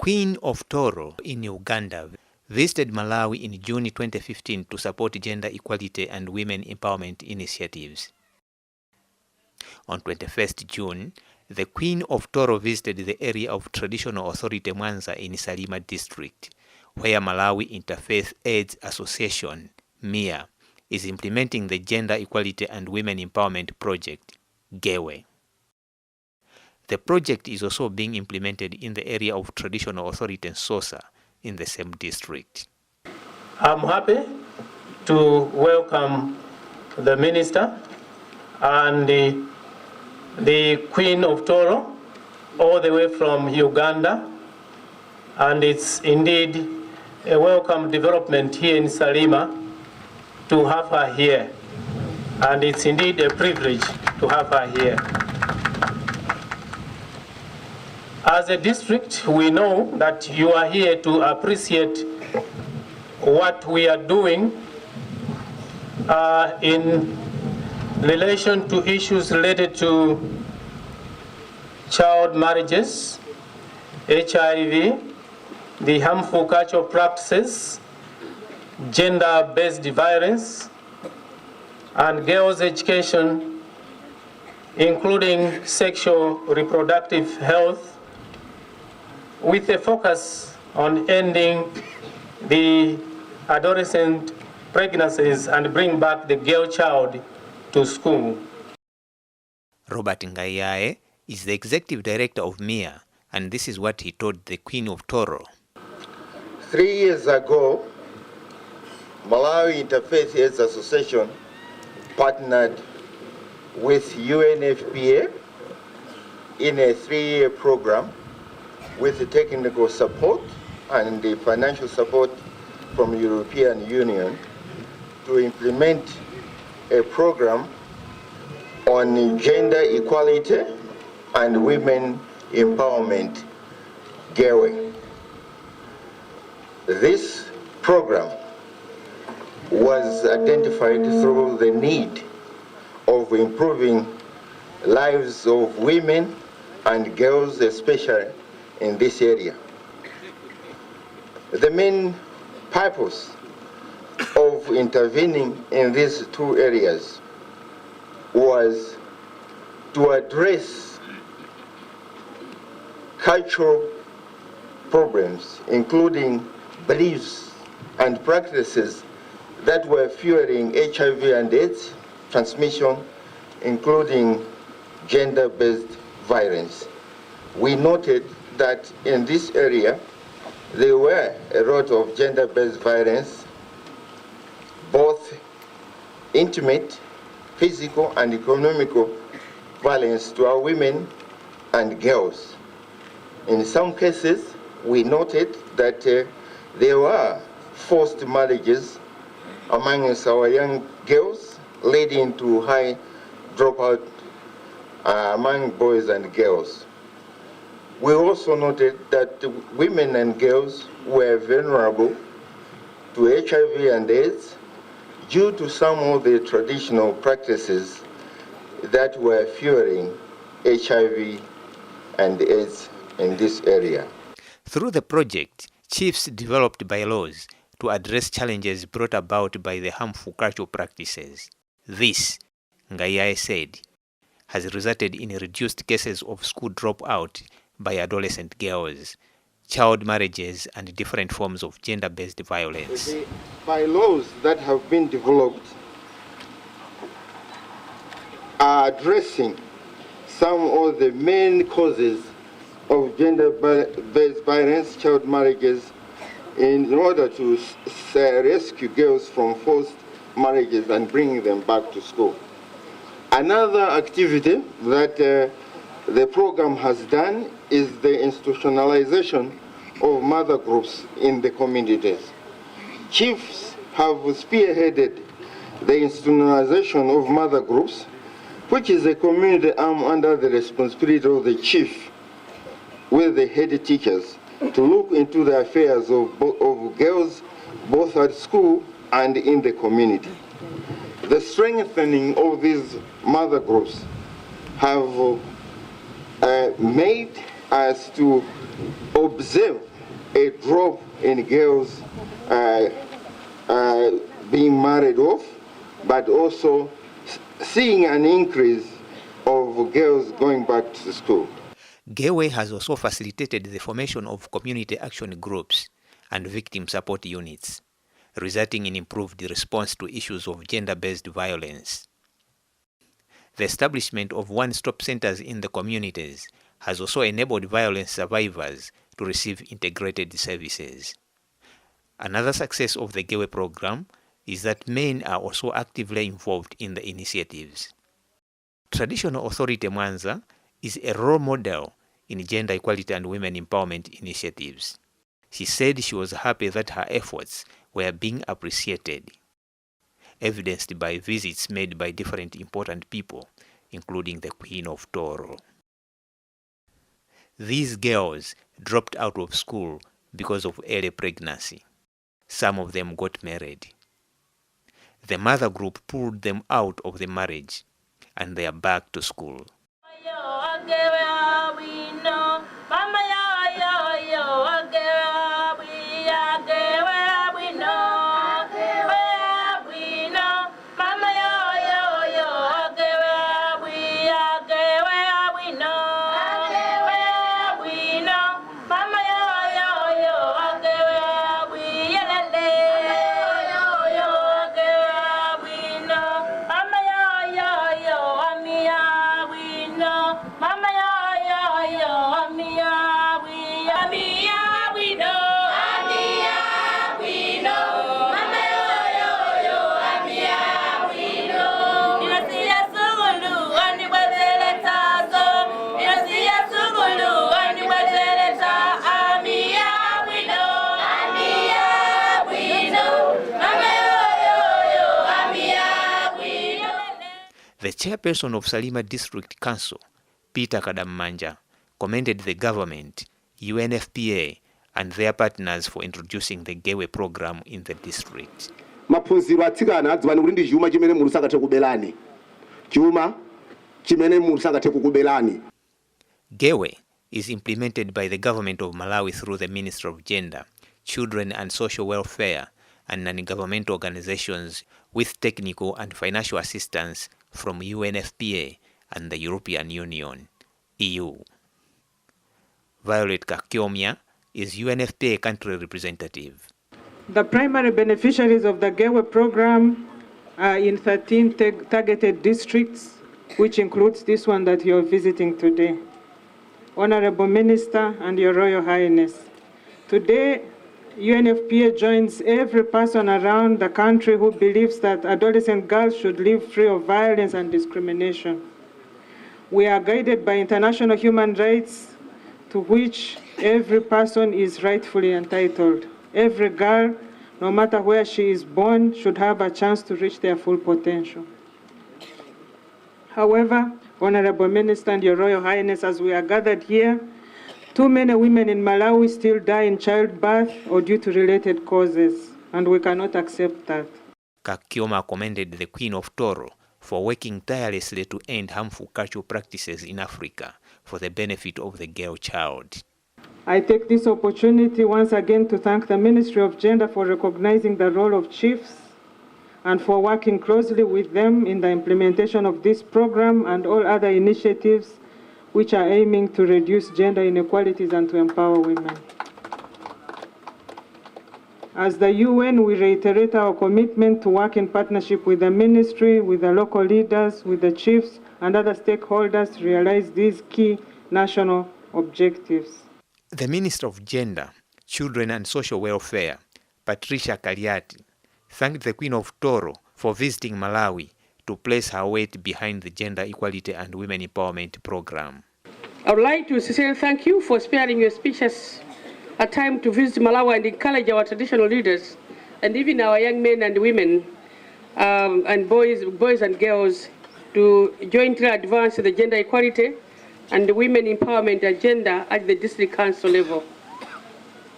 Queen of Toro in Uganda visited Malawi in June 2015 to support gender equality and women empowerment initiatives. On 21st June, the Queen of Toro visited the area of Traditional Authority Mwanza in Salima district, where Malawi Interfaith AIDS Association, MIAA, is implementing the Gender Equality and Women Empowerment Project, GEWE. The project is also being implemented in the area of Traditional Authority Sosa in the same district. I'm happy to welcome the Minister and the Queen of Toro all the way from Uganda, and it's indeed a welcome development here in Salima to have her here, and it's indeed a privilege to have her here. As a district, we know that you are here to appreciate what we are doing in relation to issues related to child marriages, HIV, the harmful cultural practices, gender-based violence, and girls' education, including sexual reproductive health, with a focus on ending the adolescent pregnancies and bring back the girl child to school. Robert Ngayaye is the executive director of MIAA, and this is what he told the Queen of Toro. 3 years ago, Malawi Interfaith AIDS Association partnered with UNFPA in a 3-year program with the technical support and the financial support from the European Union to implement a program on gender equality and women empowerment, GEWE. This program was identified through the need of improving lives of women and girls, especially in this area. The main purpose of intervening in these two areas was to address cultural problems, including beliefs and practices that were fueling HIV and AIDS transmission, including gender-based violence. We noted that in this area, there were a lot of gender-based violence, both intimate, physical, and economical violence to our women and girls. In some cases, we noted that there were forced marriages amongst our young girls, leading to high dropout among boys and girls. We also noted that women and girls were vulnerable to HIV and AIDS due to some of the traditional practices that were fueling HIV and AIDS in this area. Through the project, chiefs developed bylaws to address challenges brought about by the harmful cultural practices. This, Ngayaye said, has resulted in reduced cases of school dropout by adolescent girls, child marriages, and different forms of gender-based violence. The bylaws that have been developed are addressing some of the main causes of gender-based violence, child marriages, in order to rescue girls from forced marriages and bring them back to school. Another activity that the program has done is the institutionalization of mother groups in the communities. Chiefs have spearheaded the institutionalization of mother groups, which is a community arm under the responsibility of the chief with the head teachers to look into the affairs of girls both at school and in the community. The strengthening of these mother groups have made us to observe a drop in girls being married off, but also seeing an increase of girls going back to school. Gewe has also facilitated the formation of community action groups and victim support units, resulting in improved response to issues of gender-based violence. The establishment of one-stop centers in the communities has also enabled violence survivors to receive integrated services. Another success of the Gewe program is that men are also actively involved in the initiatives. Traditional Authority Mwanza is a role model in gender equality and women empowerment initiatives. She said she was happy that her efforts were being appreciated, evidenced by visits made by different important people, including the Queen of Toro. These girls dropped out of school because of early pregnancy. Some of them got married. The mother group pulled them out of the marriage, and they are back to school. The chairperson of Salima District Council, Peter Kadamanja, commended the government, UNFPA, and their partners for introducing the Gewe program in the district. Maphunziro atsikana adzivani kuti ndi chuma chimene mulungu sangathe kukubelani. Chuma chimene mulungu sangathe kukubelani. Gewe is implemented by the government of Malawi through the Ministry of Gender, Children and Social Welfare, and non-governmental organizations with technical and financial assistance from UNFPA and the European Union, EU. Violet Kakiomia is UNFPA country representative. The primary beneficiaries of the Gewe program are in 13 targeted districts, which includes this one that you're visiting today. Honorable Minister and Your Royal Highness, today UNFPA joins every person around the country who believes that adolescent girls should live free of violence and discrimination. We are guided by international human rights to which every person is rightfully entitled. Every girl, no matter where she is born, should have a chance to reach their full potential. However, Honorable Minister and Your Royal Highness, as we are gathered here, too many women in Malawi still die in childbirth or due to related causes, and we cannot accept that. Kakioma commended the Queen of Toro for working tirelessly to end harmful cultural practices in Africa for the benefit of the girl child. I take this opportunity once again to thank the Ministry of Gender for recognizing the role of chiefs and for working closely with them in the implementation of this program and all other initiatives which are aiming to reduce gender inequalities and to empower women. As the UN, we reiterate our commitment to work in partnership with the ministry, with the local leaders, with the chiefs, and other stakeholders to realize these key national objectives. The Minister of Gender, Children and Social Welfare, Patricia Kaliati, thanked the Queen of Toro for visiting Malawi to place her weight behind the Gender Equality and Women Empowerment Program. I would like to sincerely thank you for sparing your speeches a time to visit Malawi and encourage our traditional leaders and even our young men and women and boys and girls to jointly advance the gender equality and the women empowerment agenda at the district council level.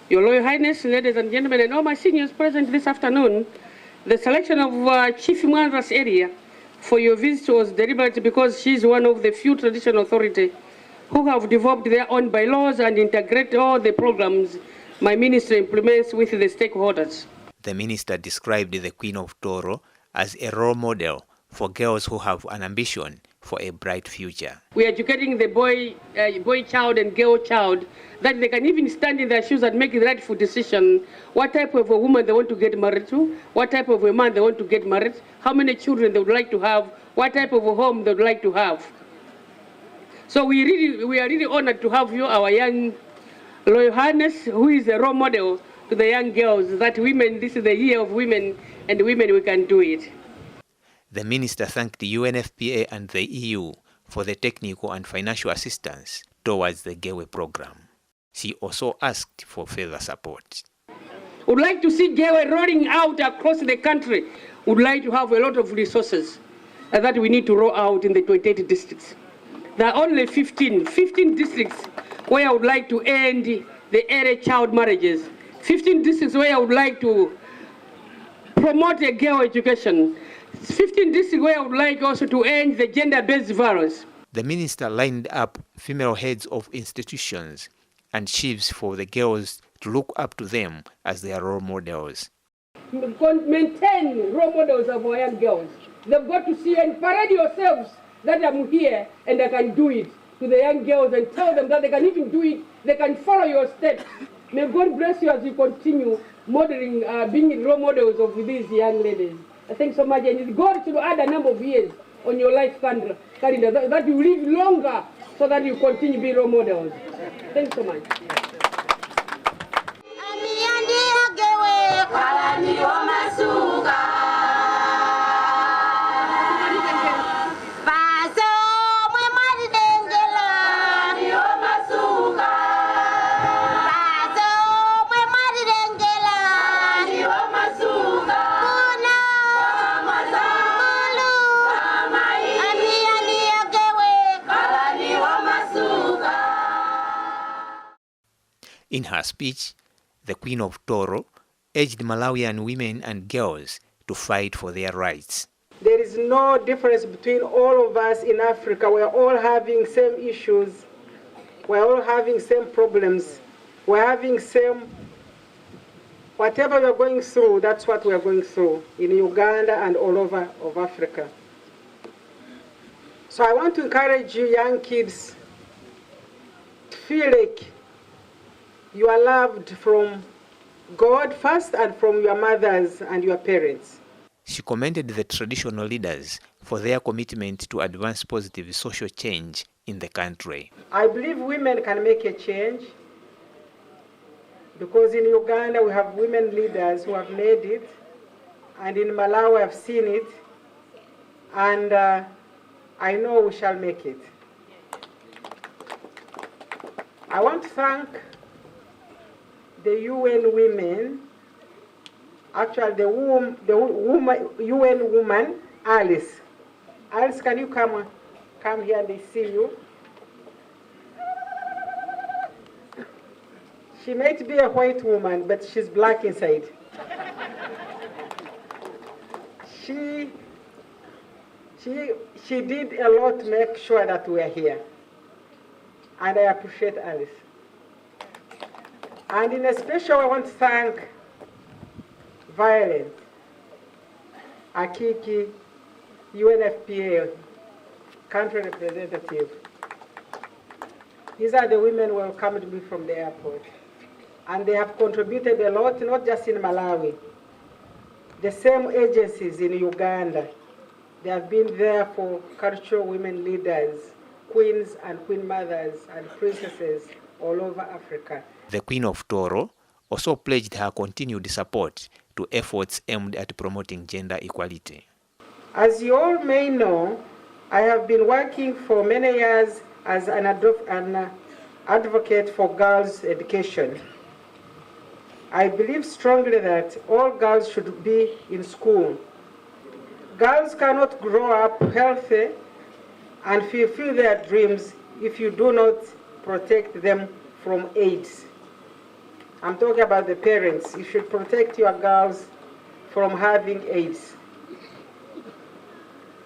Your Royal Highness, ladies and gentlemen, and all my seniors present this afternoon, the selection of Chief Mwanza's area for your visit was deliberate because she is one of the few traditional authorities who have developed their own bylaws and integrate all the programs my ministry implements with the stakeholders. The minister described the Queen of Toro as a role model for girls who have an ambition for a bright future. We are educating the boy child and girl child that they can even stand in their shoes and make the rightful decision, what type of a woman they want to get married to, what type of a man they want to get married, how many children they would like to have, what type of a home they would like to have. So we are really honored to have you, our young Loyal Highness, who is a role model to the young girls that women, this is the year of women, and women, we can do it. The minister thanked the UNFPA and the EU for the technical and financial assistance towards the Gateway program. She also asked for further support. Would like to see Gateway rolling out across the country. Would like to have a lot of resources that we need to roll out in the 28 districts. There are only 15 districts where I would like to end the early child marriages. 15 districts where I would like to promote a girl education. 15 districts where I would like also to end the gender-based violence. The minister lined up female heads of institutions and chiefs for the girls to look up to them as their role models. Maintain role models of our young girls. They've got to see and parade yourselves that I'm here and I can do it to the young girls and tell them that they can even do it, they can follow your steps. May God bless you as you continue modeling, being role models of these young ladies. Thanks so much, and God should add a number of years on your life calendar that you live longer so that you continue being role models. Thanks so much. In her speech, the Queen of Toro urged Malawian women and girls to fight for their rights. There is no difference between all of us in Africa. We're all having same issues. We're all having same problems. We're having same, whatever we're going through, that's what we're going through in Uganda and all over of Africa. So I want to encourage you young kids to feel like you are loved from God first and from your mothers and your parents. She commended the traditional leaders for their commitment to advance positive social change in the country. I believe women can make a change because in Uganda we have women leaders who have made it, and in Malawi I've seen it, and I know we shall make it. I want to thank the UN women, actually the UN woman, Alice. Alice, can you come here and they see you? She might be a white woman, but she's black inside. She did a lot to make sure that we are here. And I appreciate Alice. And in a special, I want to thank Violet, Akiki, UNFPA, country representative. These are the women who welcomed me from the airport. And they have contributed a lot, not just in Malawi. The same agencies in Uganda, they have been there for cultural women leaders, queens and queen mothers and princesses all over Africa. The Queen of Toro also pledged her continued support to efforts aimed at promoting gender equality. As you all may know, I have been working for many years as an advocate for girls' education. I believe strongly that all girls should be in school. Girls cannot grow up healthy and fulfill their dreams if you do not protect them from AIDS. I'm talking about the parents. You should protect your girls from having AIDS.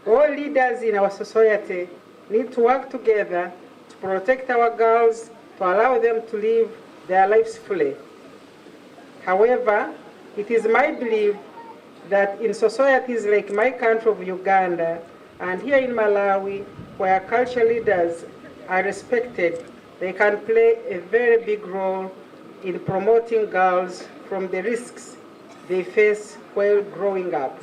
All leaders in our society need to work together to protect our girls, to allow them to live their lives fully. However, it is my belief that in societies like my country of Uganda and here in Malawi, where cultural leaders are respected, they can play a very big role in promoting girls from the risks they face while growing up.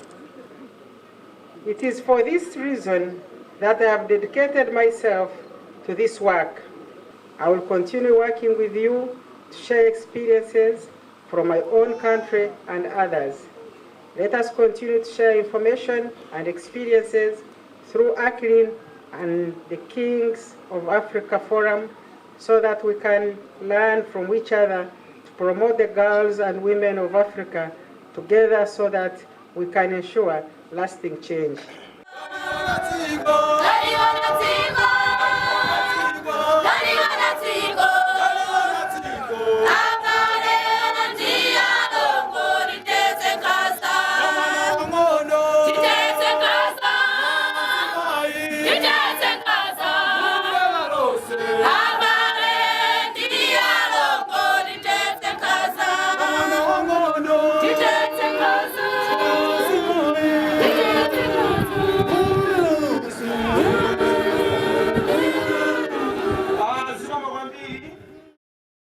It is for this reason that I have dedicated myself to this work. I will continue working with you to share experiences from my own country and others. Let us continue to share information and experiences through ACLIN and the Kings of Africa Forum so that we can learn from each other to promote the girls and women of Africa together so that we can ensure lasting change.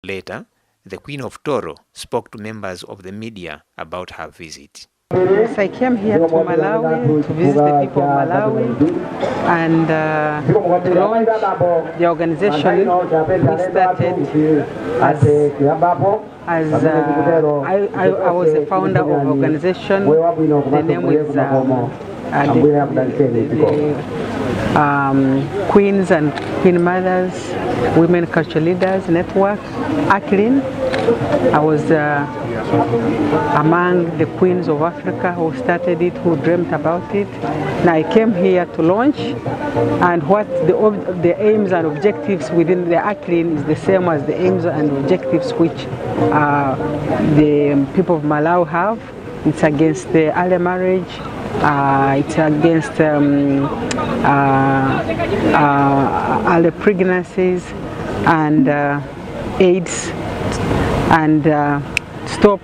Later, the Queen of Toro spoke to members of the media about her visit. Yes, I came here to Malawi to visit the people of Malawi and to launch the organization we started as I was the founder of the organization. The name is Queens and Queen Mothers Women Cultural Leaders Network, ACLIN. I was among the Queens of Africa who started it, who dreamt about it. Now I came here to launch, and what the aims and objectives within the ACLIN is the same as the aims and objectives which the people of Malawi have. It's against the early marriage, it's against early pregnancies and AIDS, and stop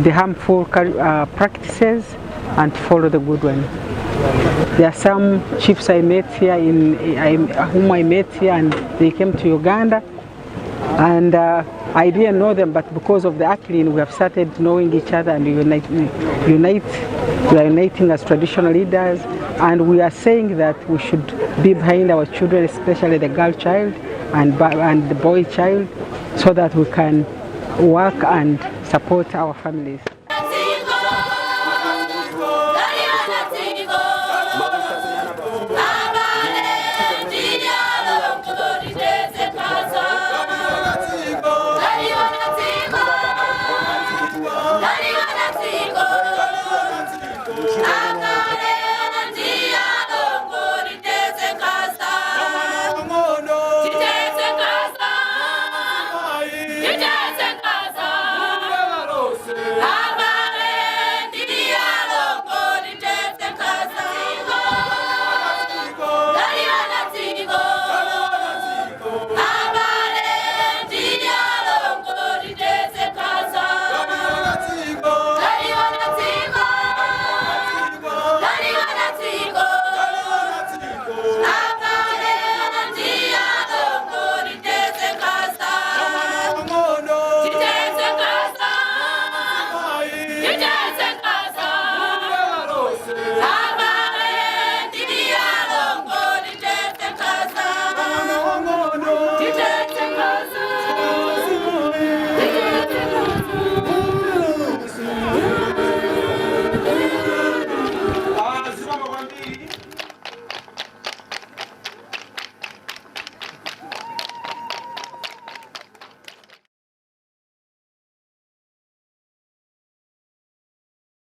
the harmful practices and follow the good one. There are some chiefs I met here, whom I met here, and they came to Uganda, and I didn't know them, but because of the ACLIN, we have started knowing each other, and we are uniting as traditional leaders, and we are saying that we should be behind our children, especially the girl child and the boy child, so that we can work and support our families.